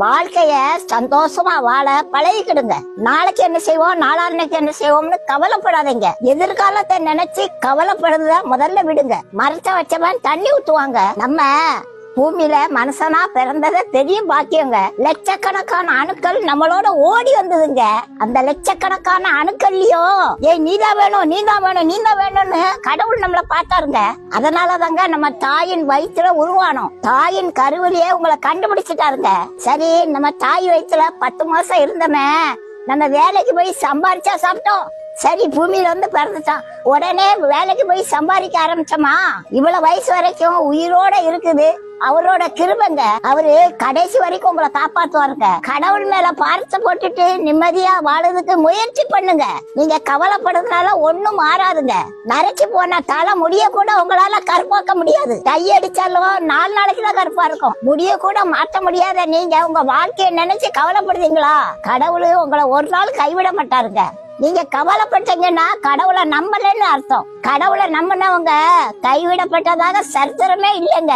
வாழ்க்கைய சந்தோஷமா வாழ பழகிக்கிடுங்க. நாளைக்கு என்ன செய்வோம், நாளான்னைக்கு என்ன செய்வோம்னு கவலைப்படாதீங்க. எதிர்காலத்தை நினைச்சு கவலைப்படுறத முதல்ல விடுங்க. மரத்தை வச்சவன் தண்ணி ஊத்துவாங்க. நம்ம பூமியில மனுஷனா பிறந்தத தெரியும் பாக்கியங்க. லட்சக்கணக்கான அணுக்கள் நம்மளோட ஓடி வந்ததுங்க. அந்த லட்சக்கணக்கான அணுக்கள்லயும் நீதான் வேணும், நீதான் வேணும், நீதான் வேணும்னு கடவுள் நம்மள பார்த்தாருங்க. அதனாலதாங்க நம்ம தாயின் வயிற்றுல உருவானோம். தாயின் கருவிலேயே உங்களை கண்டுபிடிச்சிட்டாருங்க. சரி, நம்ம தாய் வயிற்றுல 10 மாசம் இருந்தோமே, நம்ம வேலைக்கு போய் சம்பாரிச்சா சாப்பிட்டோம். சரி, பூமியில வந்து பிறந்துட்டான், உடனே வேலைக்கு போய் சம்பாதிக்க ஆரம்பிச்சோமா? இவ்வளவு வயசு வரைக்கும் உயிரோட இருக்குது அவரோட கிருபங்க. அவரு கடைசி வரைக்கும் உங்களை காப்பாத்துவாருங்க. கடவுள் மேல பார்த்து போட்டுட்டு நிம்மதியா வாழறதுக்கு முயற்சி பண்ணுங்க. நீங்க கவலைப்படுறதுனால ஒண்ணும் மாறாதுங்க. நரைச்சு போன தலை முடிய கூட உங்களால கருப்பாக்க முடியாது. கையடிச்சாலும் 4 நாளைக்கு தான் கருப்பா இருக்கும். முடிய கூட மாற்ற முடியாத நீங்க உங்க வாழ்க்கையை நினைச்சு கவலைப்படுறீங்களா? கடவுள் உங்களை ஒரு நாள் கைவிட மாட்டாருங்க. நீங்க கவலைப்பட்டீங்கன்னா கடவுளை நம்பலன்னு அர்த்தம். கடவுளை நம்பினவங்க கைவிடப்பட்டதாக சரித்திரமே இல்லைங்க.